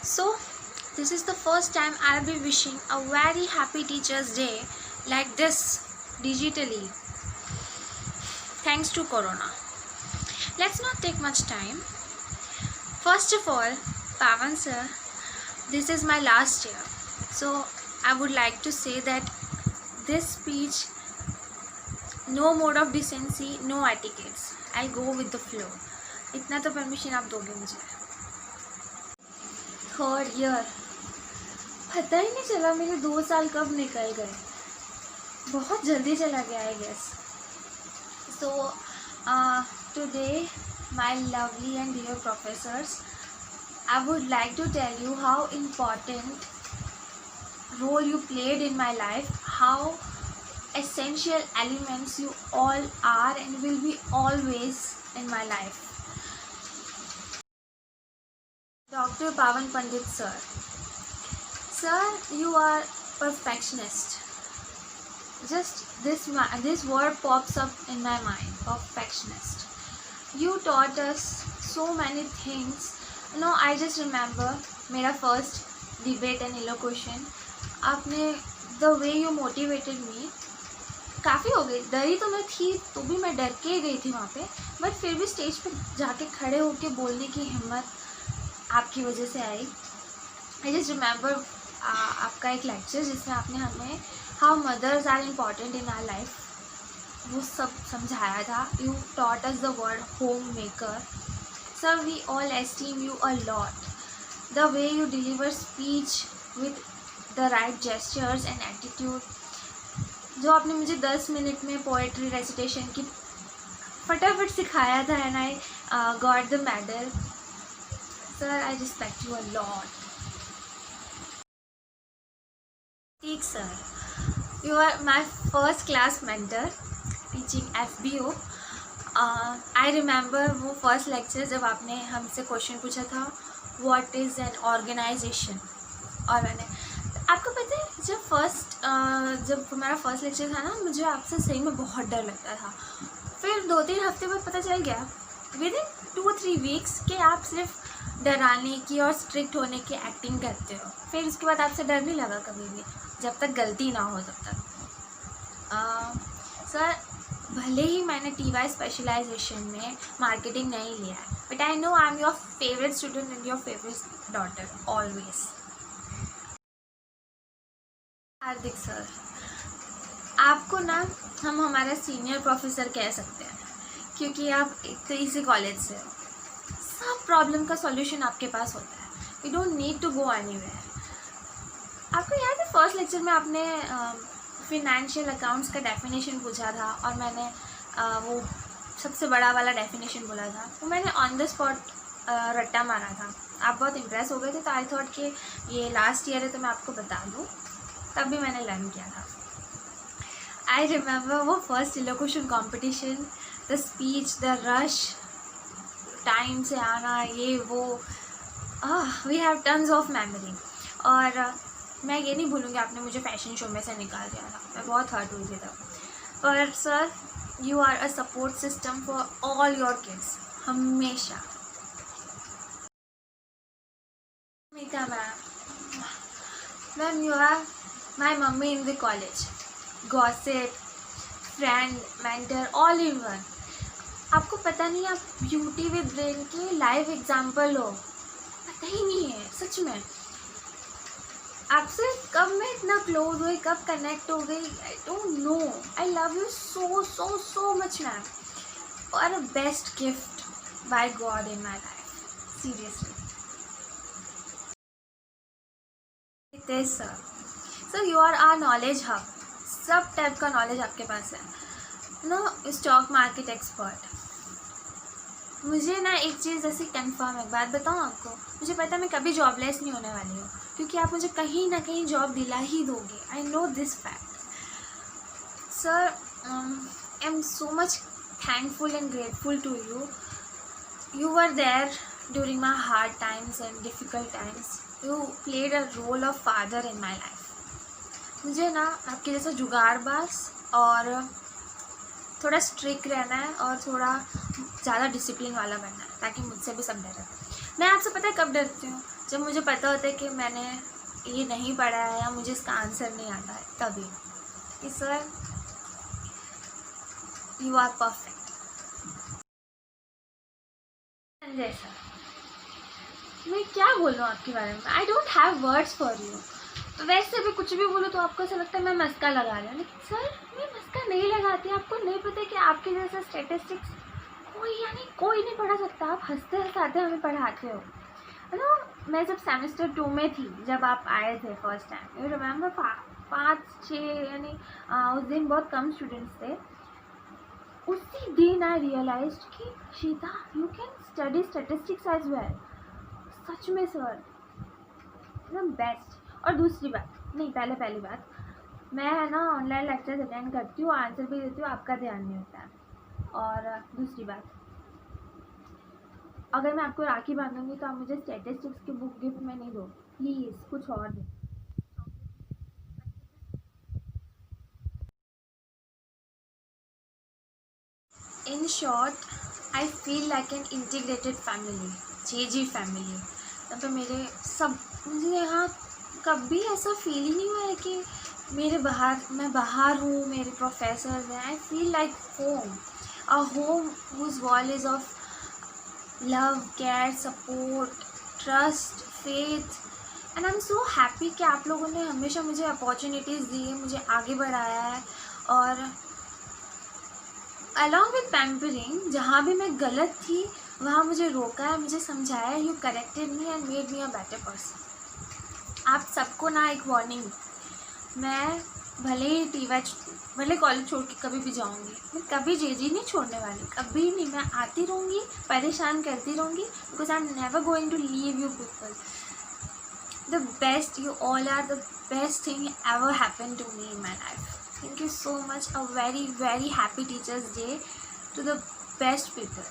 So, this is the first time I'll be wishing a very happy Teachers' Day like this digitally. Thanks to Corona. Let's not take much time. First of all, Pavan sir, this is my last year. So, I would like to say that this speech, no mode of decency, no etiquettes. I'll go with the flow. इतना तो permission आप दोगे मुझे. Third year, पता ही नहीं चला मेरे 2 साल कब निकल गए. बहुत जल्दी चला गया I guess. So today my lovely and dear professors, I would like to tell you how important role you played in my life, how essential elements you all are and will be always in my life. Dr. Pavan Pandit sir. Sir, you are perfectionist. Just this word pops up in my mind, perfectionist. You taught us so many things. No, I just remember मेरा first debate and elocution. आपने the way you motivated me, काफ़ी हो गई. डरी तो मैं थी, तो भी मैं डर के गई थी वहाँ पे, बट फिर भी स्टेज पे जाके खड़े होके बोलने की हिम्मत आपकी वजह से आई. आई जस्ट रिमेंबर आपका एक लेक्चर जिसमें आपने हमें how mothers are important in our life वो सब समझाया था. You taught us the word home maker. Sir, we all esteem you a lot. The way you deliver speech with the right gestures and attitude. जो आपने मुझे 10 minute में poetry recitation की फटाफट सिखाया था and I got the medal. Sir, I respect you a lot. Teek sir, you are my first class mentor teaching FBO. I remember वो first lecture जब आपने हमसे क्वेश्चन पूछा था what is an organization, और मैंने आपको पता है जब हमारा फर्स्ट लेक्चर था ना, मुझे आपसे सही में बहुत डर लगता था. फिर 2-3 हफ्ते बाद पता चल गया विदिन 2-3 वीक्स कि आप सिर्फ डराने की और स्ट्रिक्ट होने की एक्टिंग करते हो. फिर उसके बाद आपसे डर नहीं लगा कभी भी, जब तक गलती ना हो तब तक. सर, भले ही मैंने TY स्पेशलाइजेशन में मार्केटिंग नहीं लिया है, but I know I am your favourite student and your favourite daughter always. Hardik sir, आपको ना हम हमारा सीनियर प्रोफेसर कह सकते हैं, क्योंकि आप एक तो इसी कॉलेज से हो. सब प्रॉब्लम का सॉल्यूशन आपके पास होता है. We don't need to go anywhere. आपको याद है फर्स्ट लेक्चर में आपने फिनेंशियल अकाउंट्स का डेफिनेशन पूछा था और मैंने वो सबसे बड़ा वाला डेफिनेशन बोला था. तो मैंने ऑन द स्पॉट रट्टा मारा था. आप बहुत इम्प्रेस हो गए थे, तो आई थॉट कि ये लास्ट ईयर है तो मैं आपको बता दूँ. तब भी मैंने लर्न किया था. आई रिमेंबर वो first elocution competition, the speech, the rush, time से आना, ये वो. We have tons of memory. और मैं ये नहीं भूलूँगी आपने मुझे फैशन शो में से निकाल दिया था. मैं बहुत हर्ट हुई थी तब. पर sir, you are a support system for all your kids. हमेशा. Meeta ma'am, you are my mummy in the college. Gossip, friend, mentor, all in one. आपको पता नहीं, आप ब्यूटी विद ब्रेन के लाइव एग्जाम्पल हो. पता ही नहीं है सच में. आपसे कब मैं इतना क्लोज हुई, कब कनेक्ट हो गई, I don't know. I love you so so so much ma'am. और a best gift by god in my life. Seriously. Hitesh sir, sir you are our knowledge hub. सब टाइप का नॉलेज आपके पास है. No, stock market expert. मुझे ना एक चीज़ ऐसी कंफर्म, एक बात बताऊँ आपको, मुझे पता है मैं कभी जॉबलेस नहीं होने वाली हूँ, क्योंकि आप मुझे कहीं ना कहीं जॉब दिला ही दोगे. I know this fact. Sir, I am so much thankful and grateful to you. You were there during my hard times and difficult times. You played a role of father in my life. मुझे ना आपके जैसा जुगाड़बाज और थोड़ा strict रहना है और थोड़ा ज़्यादा डिसिप्लिन वाला बनना है, ताकि मुझसे भी सब डरे. मैं आपसे पता है कब डरती हूँ, जब मुझे पता होता है कि मैंने ये नहीं पढ़ा है या मुझे इसका आंसर नहीं आता है, तभी कि sir you are perfect. Sanjay sir, मैं क्या बोल रहा हूँ आपके बारे में, I don't have words for you. तो वैसे भी कुछ भी बोलो तो आपको ऐसा लगता है मैं मस्का लगा रही हूँ, लेकिन सर मैं मस्का नहीं लगाती। आपको नहीं पता कि आपके जैसा स्टैटिस्टिक्स कोई नहीं पढ़ा सकता। आप हंसते हंसाते हमें पढ़ाते हो, है ना। मैं जब सेमेस्टर 2 में थी, जब आप आए थे फर्स्ट टाइम, यू रिमेंबर, 5-6 यानी उस दिन बहुत कम स्टूडेंट्स थे। उसी दिन आई रियलाइज्ड कि Sheeta you can study statistics as well. सच में सर एकदम बेस्ट। और दूसरी बात, नहीं पहली बात, मैं है ना ऑनलाइन लेक्चर्स अटेंड करती हूँ, आंसर भी देती हूँ, आपका ध्यान नहीं होता है। और दूसरी बात, अगर मैं आपको राखी बांधूंगी तो आप मुझे स्टैटिस्टिक्स की बुक गिफ्ट में नहीं दो, प्लीज़ कुछ और दो। In short, I feel like an integrated family, JG family. तो मेरे सब, मुझे यहाँ कभी ऐसा फील ही नहीं हुआ है कि मैं बाहर हूँ, मेरे प्रोफेसर हैं। I feel like home, a home whose wall is of love, care, support, trust, faith. And I am so happy कि आप लोगों ने हमेशा मुझे अपॉर्चुनिटीज़ दी है, मुझे आगे बढ़ाया है। और अलॉन्ग विद पैम्परिंग, जहाँ भी मैं गलत थी वहाँ मुझे रोका है, मुझे समझाया, you corrected me and made me a better person. आप सबको ना एक वार्निंग, मैं भले कॉलेज छोड़ के कभी भी जाऊंगी, मैं कभी जेजी नहीं छोड़ने वाली, कभी नहीं। मैं आती रहूँगी, परेशान करती रहूँगी, because I am never going to leave you people. The best, you all are the best thing ever happened to me in my life. Thank you so much. A very, very happy Teachers Day to the best people.